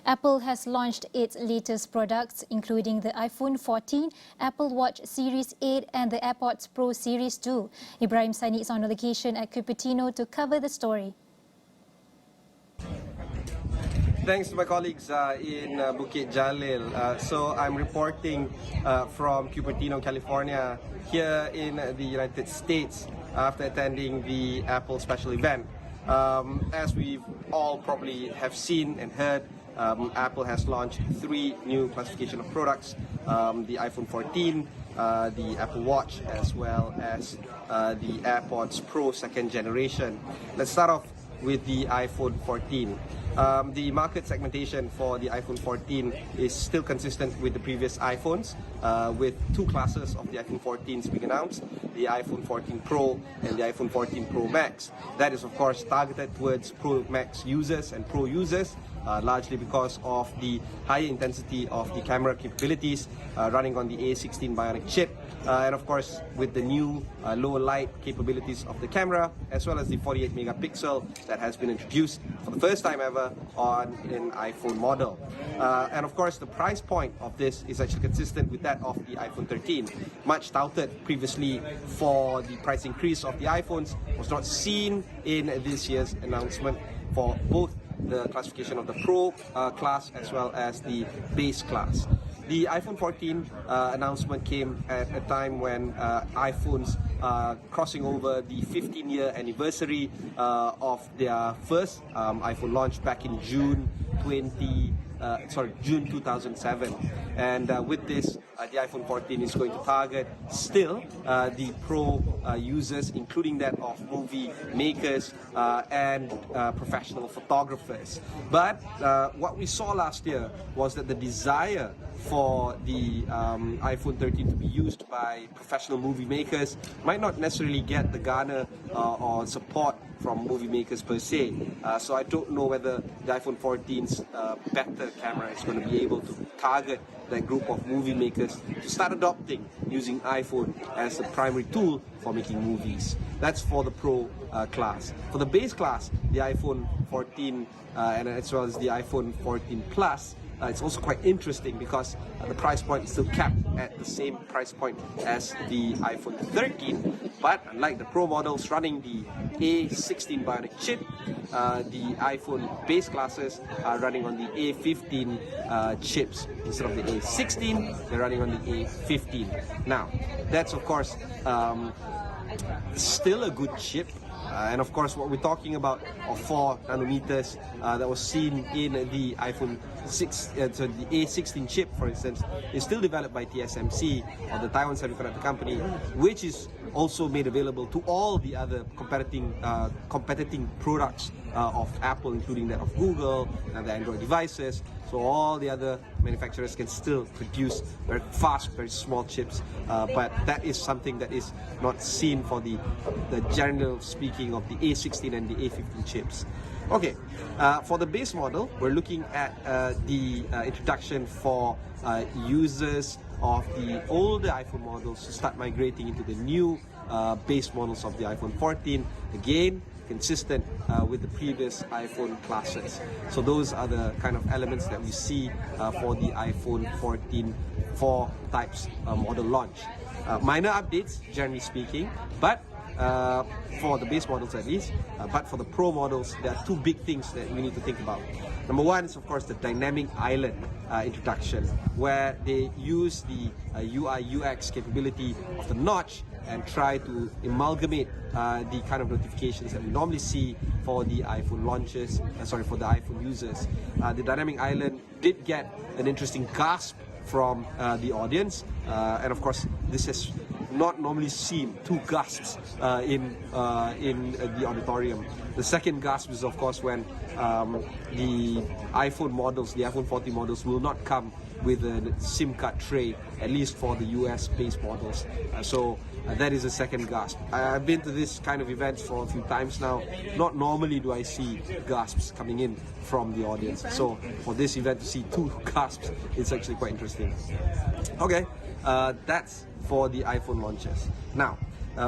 Apple has launched its latest products, including the iPhone 14, Apple Watch Series 8 and the Airpods Pro Series 2. Ibrahim Sani is on location at Cupertino to cover the story. Thanks to my colleagues in Bukit Jalil. So I'm reporting from Cupertino, California, here in the United States after attending the Apple special event. As we've all probably have seen and heard, Apple has launched 3 new classification of products, the iPhone 14, the Apple Watch, as well as the AirPods Pro 2nd generation. Let's start off with the iPhone 14. The market segmentation for the iPhone 14 is still consistent with the previous iPhones, with 2 classes of the iPhone 14s being announced, the iPhone 14 Pro and the iPhone 14 Pro Max. That is of course targeted towards Pro Max users and Pro users, largely because of the higher intensity of the camera capabilities running on the A16 Bionic chip, and of course with the new lower light capabilities of the camera, as well as the 48 megapixel that has been introduced for the first time ever on an iPhone model. And of course the price point of this is actually consistent with that of the iPhone 13. Much touted previously for the price increase of the iPhones was not seen in this year's announcement for both the classification of the Pro class as well as the base class. The iPhone 14 announcement came at a time when iPhones crossing over the 15-year anniversary of their first iPhone launch back in June 2007, and with this the iPhone 14 is going to target still the Pro users, including that of movie makers and professional photographers. But what we saw last year was that the desire for the iPhone 13 to be used by professional movie makers might not necessarily get the garner or support from movie makers per se. So I don't know whether the iPhone 14's better camera is going to be able to target that group of movie makers to start adopting using iPhone as the primary tool for making movies. That's for the Pro class. For the base class, the iPhone 14 and as well as the iPhone 14 Plus, it's also quite interesting because the price point is still capped at the same price point as the iPhone 13, but unlike the Pro models running the A16 Bionic chip, the iPhone base classes are running on the A15 chips. Instead of the A16, they're running on the A15. Now, that's of course still a good chip. And of course, what we're talking about of 4 nanometers that was seen in the iPhone 6, so the A16 chip, for instance, is still developed by TSMC, or the Taiwan Semiconductor Company, which is also made available to all the other competing products of Apple, including that of Google and the Android devices. So all the other manufacturers can still produce very fast, very small chips, but that is something that is not seen for the general speaking of the A16 and the A15 chips. Okay, for the base model, we're looking at the introduction for users of the older iPhone models to start migrating into the new base models of the iPhone 14. Again, consistent with the previous iPhone classes. So those are the kind of elements that we see for the iPhone 14 4 types model launch. Minor updates, generally speaking, but for the base models at least, but for the Pro models, there are 2 big things that we need to think about. Number one is of course the dynamic island introduction, where they use the UI UX capability of the notch and try to amalgamate the kind of notifications that we normally see for the iPhone launches, for the iPhone users. The dynamic island did get an interesting gasp from the audience, and of course this has not normally seen 2 gasps in the auditorium. The second gasp is of course when the iPhone models, the iPhone 14 models, will not come with a SIM card tray, at least for the US based models. So that is a second gasp. I've been to this kind of events for a few times now. Not normally do I see gasps coming in from the audience. So for this event to see 2 gasps, it's actually quite interesting. Okay, that's for the iPhone launches. Now,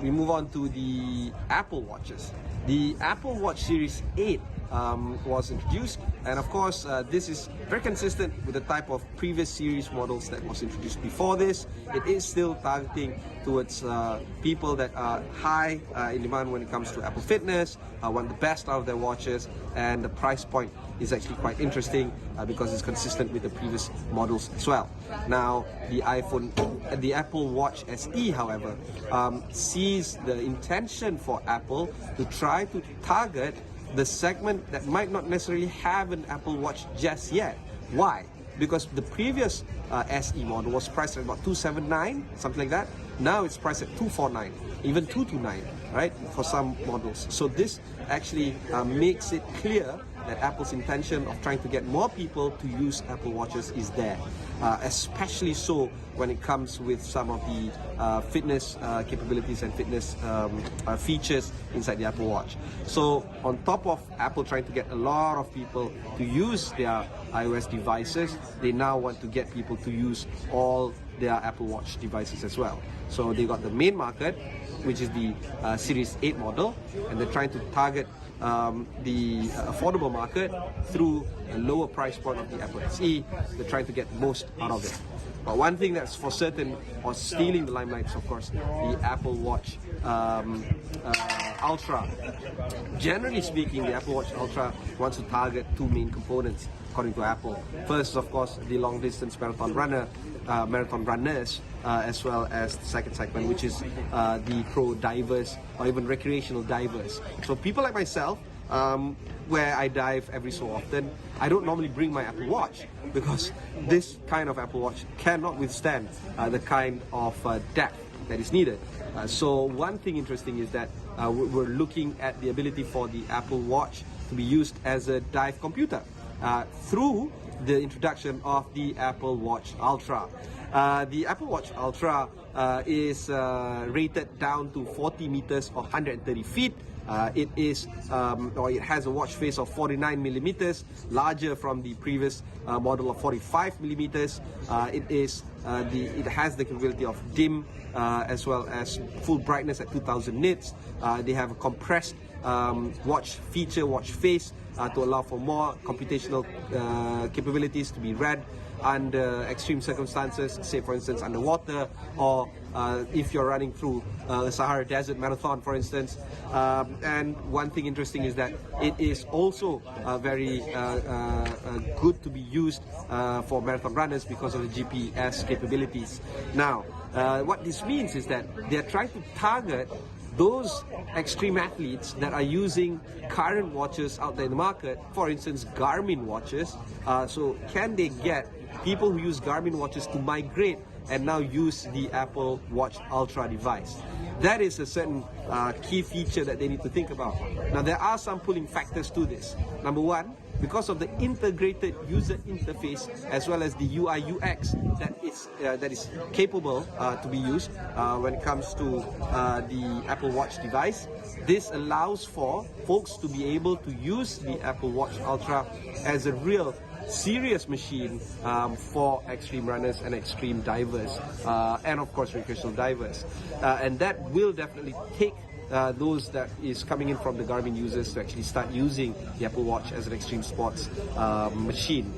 we move on to the Apple Watches. The Apple Watch Series 8 was introduced, and of course this is very consistent with the type of previous series models that was introduced before this. It is still targeting towards people that are high in demand when it comes to Apple Fitness, want the best out of their watches, and the price point is actually quite interesting because it's consistent with the previous models as well. Now the Apple Watch SE, however, sees the intention for Apple to try to target the segment that might not necessarily have an Apple Watch just yet. Why? Because the previous SE model was priced at about $279, something like that. Now it's priced at $249, even $229, right, for some models. So this actually makes it clear that Apple's intention of trying to get more people to use Apple Watches is there, especially so when it comes with some of the fitness capabilities and fitness features inside the Apple Watch. So on top of Apple trying to get a lot of people to use their iOS devices, they now want to get people to use all their Apple Watch devices as well. So they got the main market, which is the Series 8 model, and they're trying to target the affordable market through a lower price point of the Apple SE. They're trying to get the most out of it. But one thing that's for certain, or stealing the limelight, is of course the Apple Watch Ultra. Generally speaking, the Apple Watch Ultra wants to target two main components, according to Apple. First, of course, the long-distance marathon runners, as well as the second segment, which is the pro divers or even recreational divers. So people like myself, where I dive every so often, I don't normally bring my Apple Watch because this kind of Apple Watch cannot withstand the kind of depth that is needed. So one thing interesting is that we're looking at the ability for the Apple Watch to be used as a dive computer through the introduction of the Apple Watch Ultra. The Apple Watch Ultra is rated down to 40 meters or 130 feet. It has a watch face of 49 millimeters, larger from the previous model of 45 millimeters. It has the capability of dim as well as full brightness at 2000 nits. They have a compressed watch face to allow for more computational capabilities to be read under extreme circumstances, say for instance underwater, or if you're running through a Sahara Desert marathon, for instance. And one thing interesting is that it is also very good to be used for marathon runners because of the GPS capabilities. Now, what this means is that they're trying to target those extreme athletes that are using current watches out there in the market, for instance Garmin watches. So can they get people who use Garmin watches to migrate and now use the Apple Watch Ultra device? That is a certain key feature that they need to think about. Now there are some pulling factors to this. Number one, because of the integrated user interface as well as the UI UX that is capable to be used when it comes to the Apple Watch device, this allows for folks to be able to use the Apple Watch Ultra as a real serious machine for extreme runners and extreme divers, and of course recreational divers, and that will definitely take those that is coming in from the Garmin users to actually start using the Apple Watch as an extreme sports machine.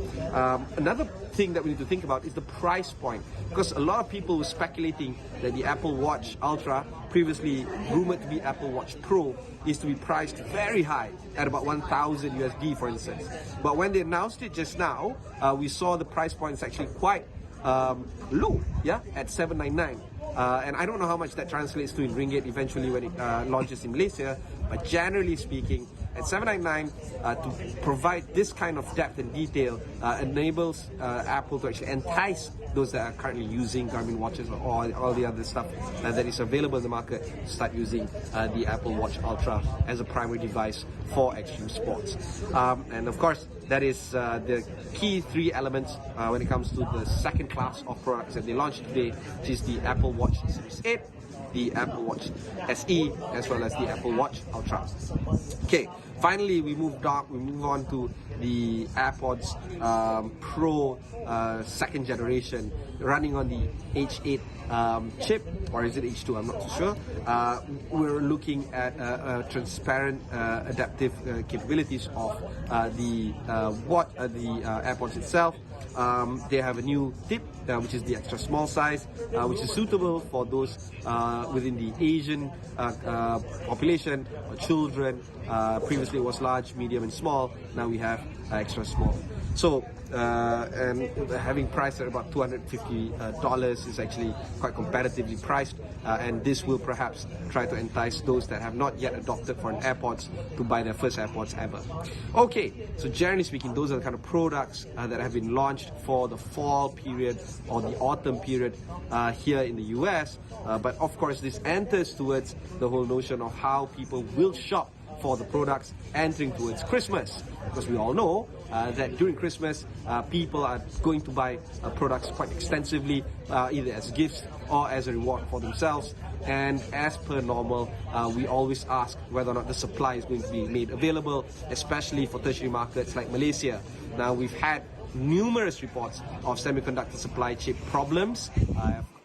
Another thing that we need to think about is the price point, because a lot of people were speculating that the Apple Watch Ultra, previously rumored to be Apple Watch Pro, is to be priced very high at about 1,000 USD, for instance. But when they announced it just now, we saw the price point is actually quite low, yeah, at 799. And I don't know how much that translates to in ringgit eventually when it launches in Malaysia, but generally speaking, at 799, to provide this kind of depth and detail enables Apple to actually entice those that are currently using Garmin watches or all the other stuff that is available in the market to start using the Apple Watch Ultra as a primary device for extreme sports. And of course, that is the key three elements when it comes to the second class of products that they launched today, which is the Apple Watch Series 8, the Apple Watch SE, as well as the Apple Watch Ultra. Okay, finally we move on to the Airpods Pro second generation, running on the H8 chip, or is it H2? I'm not too sure. We're looking at transparent adaptive capabilities of the AirPods itself. They have a new tip, which is the extra small size, which is suitable for those within the Asian population or children. Previously it was large, medium and small. Now we have extra small. So and having priced at about $250 is actually quite competitively priced, and this will perhaps try to entice those that have not yet adopted for an AirPods to buy their first AirPods ever. Okay, so generally speaking, those are the kind of products that have been launched for the fall period or the autumn period here in the US, but of course this enters towards the whole notion of how people will shop for the products entering towards Christmas, because we all know that during Christmas people are going to buy products quite extensively, either as gifts or as a reward for themselves. And as per normal, we always ask whether or not the supply is going to be made available, especially for tertiary markets like Malaysia. Now, we've had numerous reports of semiconductor supply chip problems,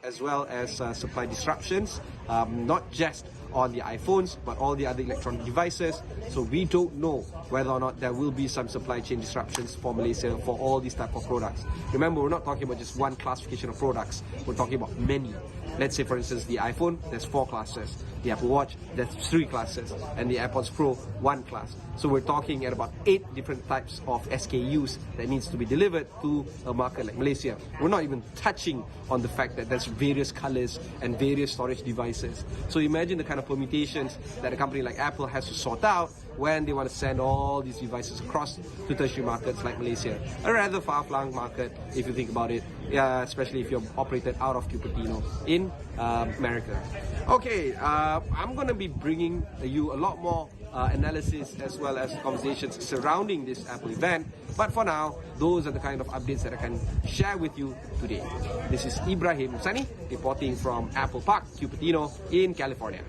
as well as supply disruptions, not just on the iPhones, but all the other electronic devices. So we don't know whether or not there will be some supply chain disruptions for Malaysia for all these type of products. Remember, we're not talking about just one classification of products, we're talking about many. Let's say, for instance, the iPhone, there's 4 classes. The Apple Watch, there's 3 classes. And the AirPods Pro, 1 class. So we're talking at about 8 different types of SKUs that needs to be delivered to a market like Malaysia. We're not even touching on the fact that there's various colors and various storage devices. So imagine the kind of permutations that a company like Apple has to sort out when they want to send all these devices across to tertiary markets like Malaysia. A rather far-flung market, if you think about it, especially if you're operated out of Cupertino in America. Okay, I'm going to be bringing you a lot more analysis as well as conversations surrounding this Apple event. But for now, those are the kind of updates that I can share with you today. This is Ibrahim Sani reporting from Apple Park, Cupertino in California.